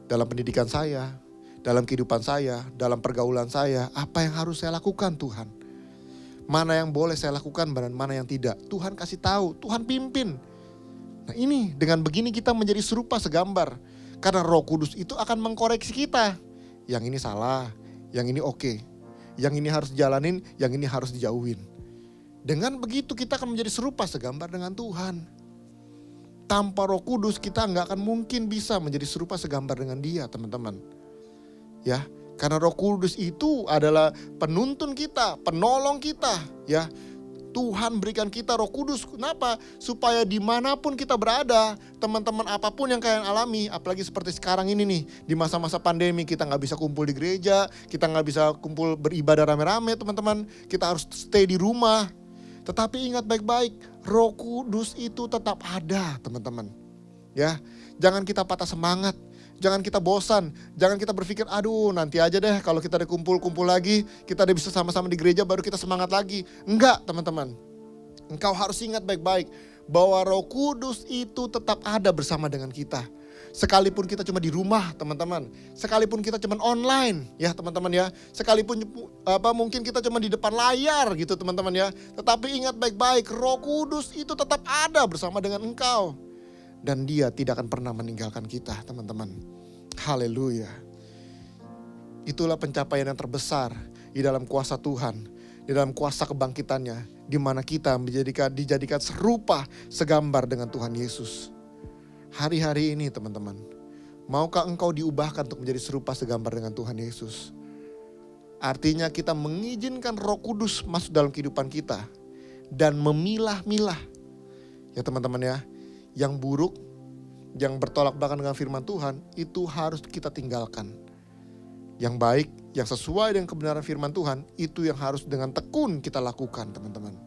Dalam pendidikan saya, dalam kehidupan saya, dalam pergaulan saya, apa yang harus saya lakukan Tuhan? Mana yang boleh saya lakukan dan mana yang tidak. Tuhan kasih tahu, Tuhan pimpin. Nah ini dengan begini kita menjadi serupa segambar. Karena Roh Kudus itu akan mengkoreksi kita. Yang ini salah, yang ini oke. Yang ini harus dijalanin, yang ini harus dijauhin. Dengan begitu kita akan menjadi serupa segambar dengan Tuhan. Tanpa Roh Kudus kita nggak akan mungkin bisa menjadi serupa segambar dengan Dia teman-teman. Ya. Karena Roh Kudus itu adalah penuntun kita, penolong kita. Ya, Tuhan berikan kita Roh Kudus. Kenapa? Supaya dimanapun kita berada, teman-teman apapun yang kalian alami, apalagi seperti sekarang ini nih, di masa-masa pandemi kita nggak bisa kumpul di gereja, kita nggak bisa kumpul beribadah rame-rame teman-teman. Kita harus stay di rumah. Tetapi ingat baik-baik, Roh Kudus itu tetap ada teman-teman. Ya, jangan kita patah semangat. Jangan kita bosan, jangan kita berpikir, aduh nanti aja deh kalau kita udah kumpul-kumpul lagi, kita udah bisa sama-sama di gereja baru kita semangat lagi. Enggak teman-teman, engkau harus ingat baik-baik bahwa Roh Kudus itu tetap ada bersama dengan kita. Sekalipun kita cuma di rumah teman-teman, sekalipun kita cuma online ya teman-teman ya, sekalipun mungkin kita cuma di depan layar gitu teman-teman ya. Tetapi ingat baik-baik, Roh Kudus itu tetap ada bersama dengan engkau. Dan dia tidak akan pernah meninggalkan kita teman-teman. Haleluya. Itulah pencapaian yang terbesar di dalam kuasa Tuhan, di dalam kuasa kebangkitannya, di mana kita dijadikan serupa segambar dengan Tuhan Yesus. Hari-hari ini teman-teman, maukah engkau diubahkan untuk menjadi serupa segambar dengan Tuhan Yesus? Artinya kita mengizinkan Roh Kudus masuk dalam kehidupan kita dan memilah-milah. Ya teman-teman ya, yang buruk, yang bertolak belakang dengan firman Tuhan, itu harus kita tinggalkan. Yang baik, yang sesuai dengan kebenaran firman Tuhan, itu yang harus dengan tekun kita lakukan teman-teman.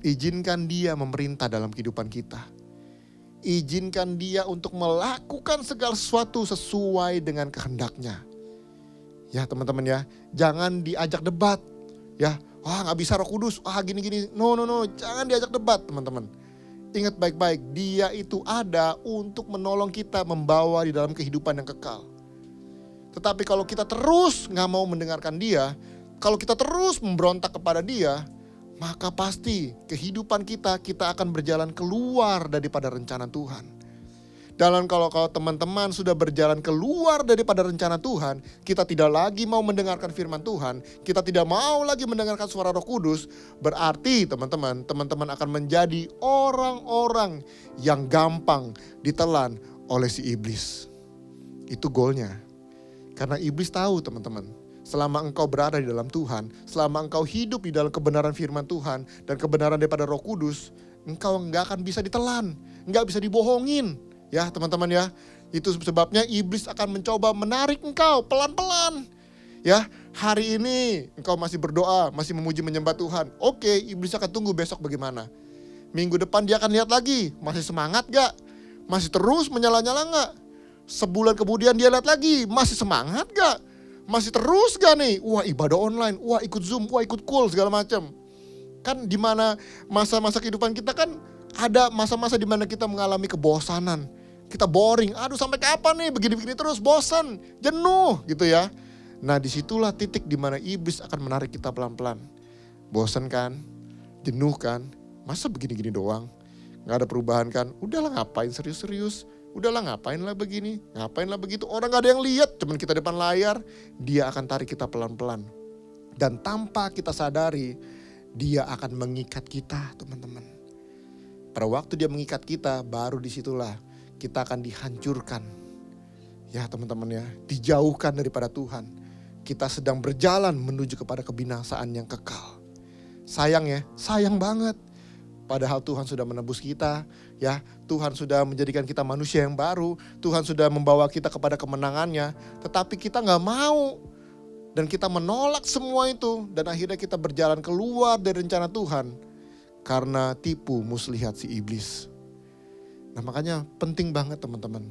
Izinkan dia memerintah dalam kehidupan kita. Izinkan dia untuk melakukan segala sesuatu sesuai dengan kehendaknya. Ya teman-teman ya, jangan diajak debat. Ya, wah gak bisa Roh Kudus, gini-gini. No, jangan diajak debat teman-teman. Ingat baik-baik, dia itu ada untuk menolong kita membawa di dalam kehidupan yang kekal. Tetapi kalau kita terus gak mau mendengarkan dia, kalau kita terus memberontak kepada dia, maka pasti kehidupan kita akan berjalan keluar daripada rencana Tuhan. Dan kalau teman-teman sudah berjalan keluar daripada rencana Tuhan, kita tidak lagi mau mendengarkan firman Tuhan, kita tidak mau lagi mendengarkan suara Roh Kudus, berarti teman-teman akan menjadi orang-orang yang gampang ditelan oleh si iblis. Itu goalnya. Karena iblis tahu teman-teman, selama engkau berada di dalam Tuhan, selama engkau hidup di dalam kebenaran firman Tuhan dan kebenaran daripada Roh Kudus, engkau nggak akan bisa ditelan, nggak bisa dibohongin. Ya teman-teman ya, itu sebabnya iblis akan mencoba menarik engkau pelan-pelan. Ya, hari ini engkau masih berdoa, masih memuji menyembah Tuhan. Oke, iblis akan tunggu besok bagaimana. Minggu depan dia akan lihat lagi, masih semangat gak? Masih terus menyala-nyala gak? Sebulan kemudian dia lihat lagi, masih semangat gak? Masih terus gak nih? Wah ibadah online, wah ikut Zoom, wah ikut call segala macam. Kan di mana masa-masa kehidupan kita kan ada masa-masa di mana kita mengalami kebosanan. Kita boring, aduh sampai kapan nih begini-begini terus, bosan, jenuh gitu ya. Nah disitulah titik di mana iblis akan menarik kita pelan-pelan. Bosan kan, jenuh kan, masa begini-gini doang, gak ada perubahan kan, udahlah ngapain serius-serius, udahlah ngapain lah begini, ngapain lah begitu, orang gak ada yang lihat, cuman kita depan layar, dia akan tarik kita pelan-pelan. Dan tanpa kita sadari, dia akan mengikat kita teman-teman. Pada waktu dia mengikat kita, baru disitulah kita akan dihancurkan. Ya teman-teman ya, dijauhkan daripada Tuhan. Kita sedang berjalan menuju kepada kebinasaan yang kekal. Sayang ya, sayang banget. Padahal Tuhan sudah menebus kita, ya. Tuhan sudah menjadikan kita manusia yang baru. Tuhan sudah membawa kita kepada kemenangannya. Tetapi kita gak mau. Dan kita menolak semua itu. Dan akhirnya kita berjalan keluar dari rencana Tuhan. Karena tipu muslihat si iblis. Nah makanya penting banget teman-teman.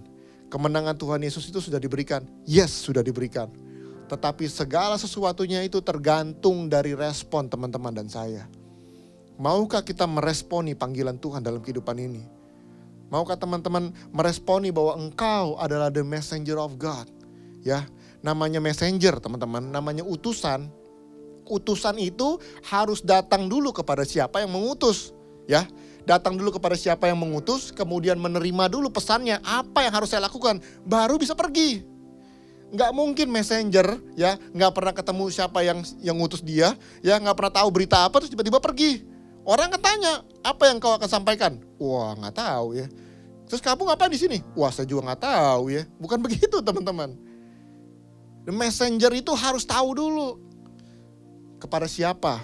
Kemenangan Tuhan Yesus itu sudah diberikan. Yes, sudah diberikan. Tetapi segala sesuatunya itu tergantung dari respon teman-teman dan saya. Maukah kita meresponi panggilan Tuhan dalam kehidupan ini? Maukah teman-teman meresponi bahwa engkau adalah the messenger of God? Ya, namanya messenger teman-teman, namanya utusan. Utusan itu harus datang dulu kepada siapa yang mengutus. Ya, datang dulu kepada siapa yang mengutus, kemudian menerima dulu pesannya, apa yang harus saya lakukan, baru bisa pergi. Nggak mungkin messenger, ya, nggak pernah ketemu siapa yang ngutus dia, ya, nggak pernah tahu berita apa, terus tiba-tiba pergi. Orang akan tanya, apa yang kau akan sampaikan? Wah, nggak tahu ya. Terus kamu ngapain di sini? Wah, saya juga nggak tahu ya. Bukan begitu teman-teman. The messenger itu harus tahu dulu kepada siapa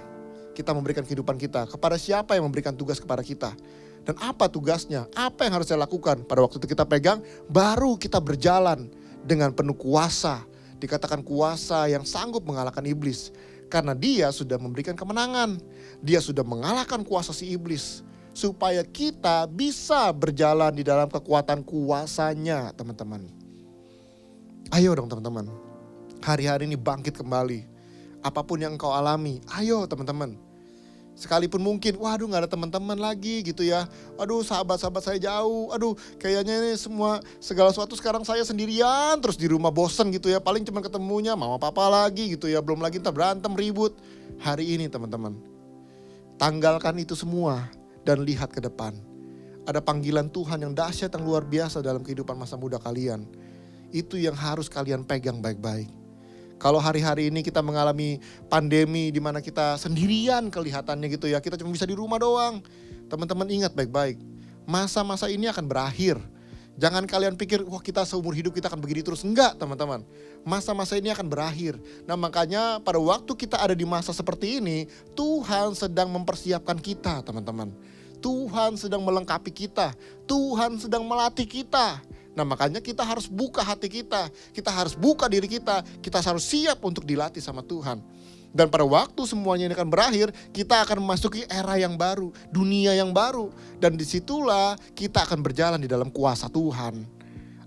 kita memberikan kehidupan kita, kepada siapa yang memberikan tugas kepada kita. Dan apa tugasnya, apa yang harus saya lakukan. Pada waktu itu kita pegang, baru kita berjalan dengan penuh kuasa. Dikatakan kuasa yang sanggup mengalahkan iblis. Karena dia sudah memberikan kemenangan. Dia sudah mengalahkan kuasa si iblis. Supaya kita bisa berjalan di dalam kekuatan kuasanya teman-teman. Ayo dong teman-teman, hari-hari ini bangkit kembali. Apapun yang engkau alami, ayo teman-teman. Sekalipun mungkin, waduh gak ada teman-teman lagi gitu ya. Aduh sahabat-sahabat saya jauh. Aduh kayaknya ini segala sesuatu sekarang saya sendirian terus di rumah, bosen gitu ya. Paling cuma ketemunya mama papa lagi gitu ya. Belum lagi ntar berantem ribut. Hari ini teman-teman, tanggalkan itu semua dan lihat ke depan. Ada panggilan Tuhan yang dahsyat, yang luar biasa dalam kehidupan masa muda kalian. Itu yang harus kalian pegang baik-baik. Kalau hari-hari ini kita mengalami pandemi di mana kita sendirian kelihatannya gitu ya, kita cuma bisa di rumah doang. Teman-teman ingat baik-baik, masa-masa ini akan berakhir. Jangan kalian pikir, wah kita seumur hidup kita akan begini terus. Enggak teman-teman, masa-masa ini akan berakhir. Nah makanya pada waktu kita ada di masa seperti ini, Tuhan sedang mempersiapkan kita teman-teman. Tuhan sedang melengkapi kita, Tuhan sedang melatih kita. Nah makanya kita harus buka hati kita harus buka diri kita harus siap untuk dilatih sama Tuhan. Dan pada waktu semuanya ini akan berakhir, kita akan memasuki era yang baru, dunia yang baru. Dan disitulah kita akan berjalan di dalam kuasa Tuhan.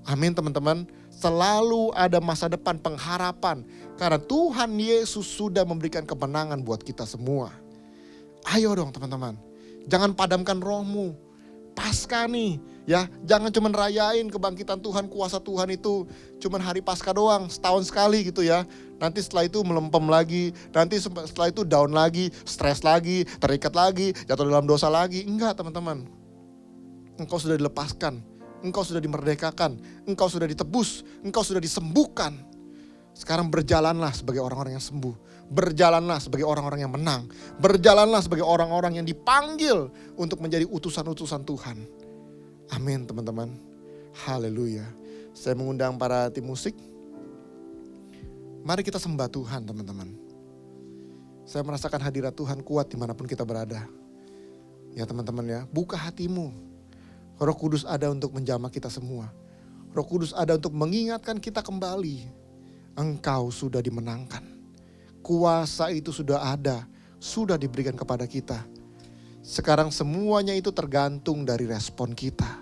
Amin teman-teman, selalu ada masa depan pengharapan. Karena Tuhan Yesus sudah memberikan kemenangan buat kita semua. Ayo dong teman-teman, jangan padamkan rohmu. Pasca nih ya, jangan cuma rayain kebangkitan Tuhan, kuasa Tuhan itu cuma hari Pasca doang, setahun sekali gitu ya. Nanti setelah itu melempem lagi, nanti setelah itu down lagi, stres lagi, terikat lagi, jatuh dalam dosa lagi. Enggak teman-teman, engkau sudah dilepaskan, engkau sudah dimerdekakan, engkau sudah ditebus, engkau sudah disembuhkan. Sekarang berjalanlah sebagai orang-orang yang sembuh, berjalanlah sebagai orang-orang yang menang, berjalanlah sebagai orang-orang yang dipanggil untuk menjadi utusan-utusan Tuhan. Amin teman-teman, haleluya. Saya mengundang para tim musik. Mari kita sembah Tuhan teman-teman. Saya merasakan hadirat Tuhan kuat dimanapun kita berada. Ya teman-teman ya, buka hatimu. Roh Kudus ada untuk menjamah kita semua. Roh Kudus ada untuk mengingatkan kita kembali. Engkau sudah dimenangkan. Kuasa itu sudah ada, sudah diberikan kepada kita. Sekarang semuanya itu tergantung dari respon kita.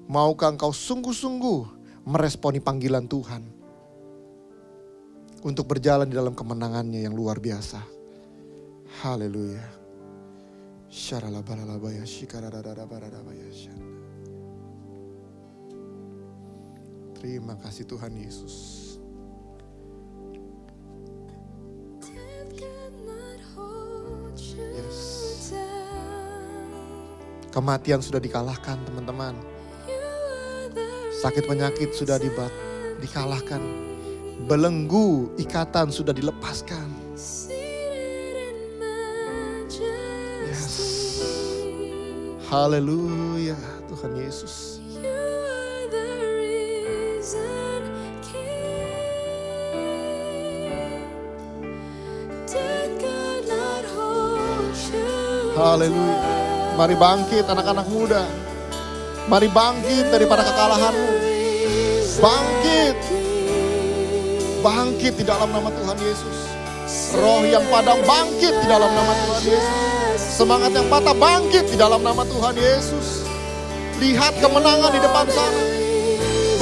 Maukah engkau sungguh-sungguh meresponi panggilan Tuhan untuk berjalan di dalam kemenangannya yang luar biasa. Haleluya. Terima kasih Tuhan Yesus. Yes. Kematian sudah dikalahkan teman-teman. Sakit penyakit sudah dikalahkan. Belenggu ikatan sudah dilepaskan. Yes. Haleluya Tuhan Yesus. Haleluya. Mari bangkit anak-anak muda. Mari bangkit daripada kekalahanmu. Bangkit. Bangkit di dalam nama Tuhan Yesus. Roh yang padam bangkit di dalam nama Tuhan Yesus. Semangat yang patah bangkit di dalam nama Tuhan Yesus. Lihat kemenangan di depan sana.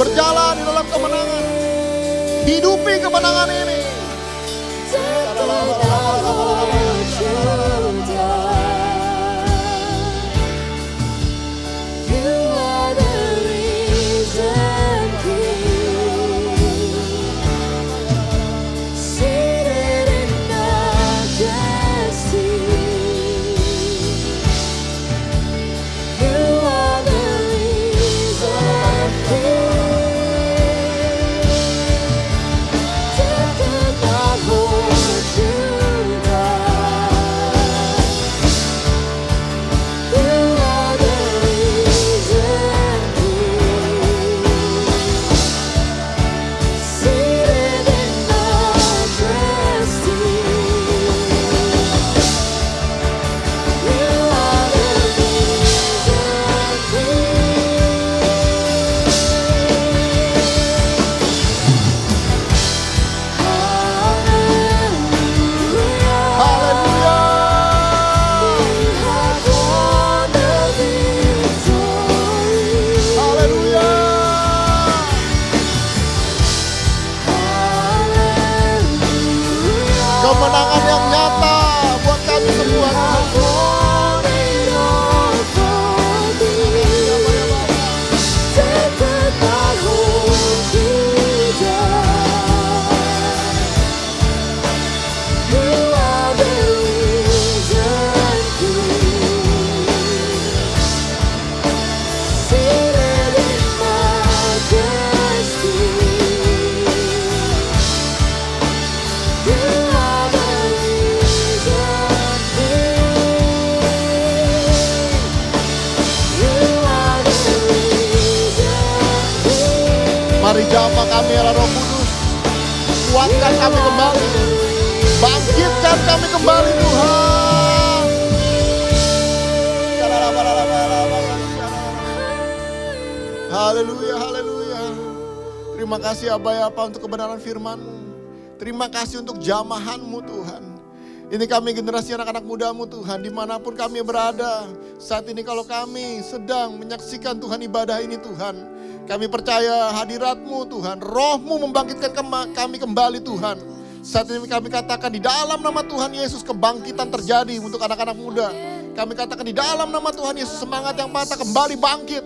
Berjalan di dalam kemenangan. Hidupi kemenangan ini. kemenangan yang nyata buat kami semua Tuhan. Mari jamah kami Allah Roh Kudus, kuatkan kami kembali, bangkitkan kami kembali Tuhan. Haleluya, haleluya. Terima kasih Aba ya Apa untuk kebenaran firman-Mu. Terima kasih untuk jamahan-Mu Tuhan. Ini kami generasi anak-anak muda-Mu Tuhan, dimanapun kami berada. Saat ini kalau kami sedang menyaksikan Tuhan ibadah ini Tuhan, kami percaya hadirat-Mu Tuhan, Roh-Mu membangkitkan kami kembali Tuhan. Saat ini kami katakan di dalam nama Tuhan Yesus kebangkitan terjadi untuk anak-anak muda. Kami katakan di dalam nama Tuhan Yesus semangat yang patah kembali bangkit.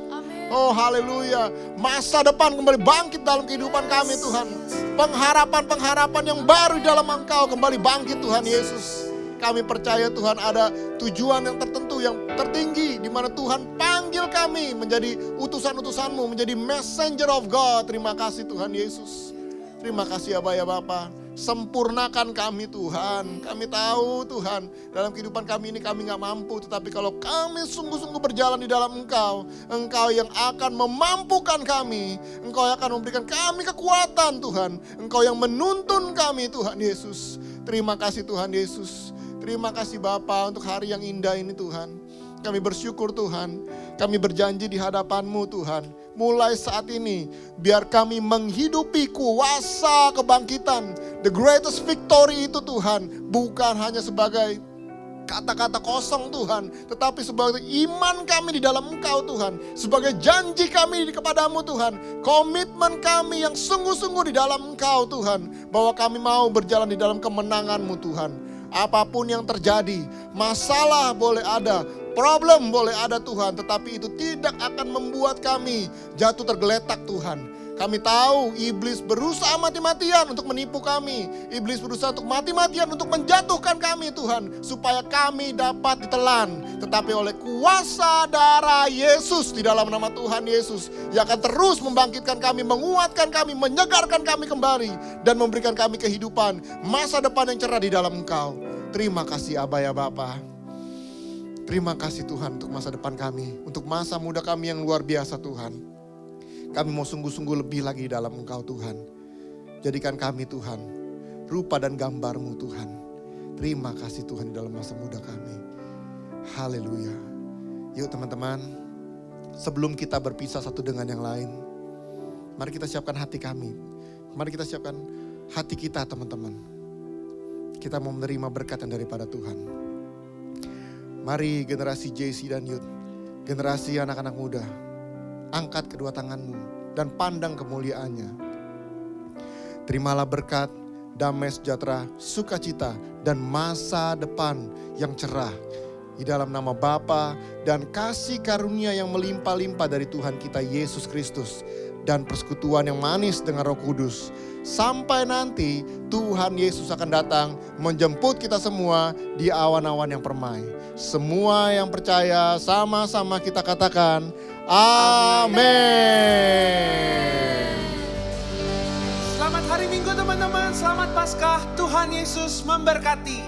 Oh haleluya, masa depan kembali bangkit dalam kehidupan kami Tuhan. Pengharapan-pengharapan yang baru di dalam Engkau kembali bangkit Tuhan Yesus. Kami percaya Tuhan ada tujuan yang tertentu yang tertinggi di mana Tuhan panggil kami menjadi utusan-utusan-Mu, menjadi messenger of God. Terima kasih Tuhan Yesus. Terima kasih Aba ya Bapa. Sempurnakan kami Tuhan. Kami tahu Tuhan dalam kehidupan kami ini kami gak mampu. Tetapi kalau kami sungguh-sungguh berjalan di dalam Engkau, Engkau yang akan memampukan kami. Engkau yang akan memberikan kami kekuatan Tuhan. Engkau yang menuntun kami Tuhan Yesus. Terima kasih Tuhan Yesus. Terima kasih Bapa untuk hari yang indah ini Tuhan. Kami bersyukur Tuhan. Kami berjanji di hadapan-Mu Tuhan. Mulai saat ini biar kami menghidupi kuasa kebangkitan. The greatest victory itu Tuhan. Bukan hanya sebagai kata-kata kosong Tuhan. Tetapi sebagai iman kami di dalam Engkau Tuhan. Sebagai janji kami kepadamu Tuhan. Komitmen kami yang sungguh-sungguh di dalam Engkau Tuhan. Bahwa kami mau berjalan di dalam kemenangan-Mu Tuhan. Apapun yang terjadi, masalah boleh ada, problem boleh ada Tuhan, tetapi itu tidak akan membuat kami jatuh tergeletak Tuhan. Kami tahu iblis berusaha mati-matian untuk menipu kami. Iblis berusaha untuk mati-matian untuk menjatuhkan kami Tuhan. Supaya kami dapat ditelan. Tetapi oleh kuasa darah Yesus di dalam nama Tuhan Yesus. Yang akan terus membangkitkan kami, menguatkan kami, menyegarkan kami kembali. Dan memberikan kami kehidupan, masa depan yang cerah di dalam Engkau. Terima kasih Aba ya Bapa. Terima kasih Tuhan untuk masa depan kami. Untuk masa muda kami yang luar biasa Tuhan. Kami mau sungguh-sungguh lebih lagi di dalam Engkau Tuhan. Jadikan kami Tuhan, rupa dan gambar-Mu Tuhan. Terima kasih Tuhan di dalam masa muda kami. Haleluya. Yuk teman-teman, sebelum kita berpisah satu dengan yang lain, mari kita siapkan hati kami. Mari kita siapkan hati kita teman-teman. Kita mau menerima berkat yang daripada Tuhan. Mari generasi JC dan Youth, generasi anak-anak muda, angkat kedua tanganmu dan pandang kemuliaannya. Terimalah berkat, damai sejahtera, sukacita, dan masa depan yang cerah. Di dalam nama Bapa dan kasih karunia yang melimpah-limpah dari Tuhan kita Yesus Kristus. Dan persekutuan yang manis dengan Roh Kudus. Sampai nanti Tuhan Yesus akan datang menjemput kita semua di awan-awan yang permai. Semua yang percaya sama-sama kita katakan amin. Selamat hari Minggu teman-teman, selamat Paskah, Tuhan Yesus memberkati.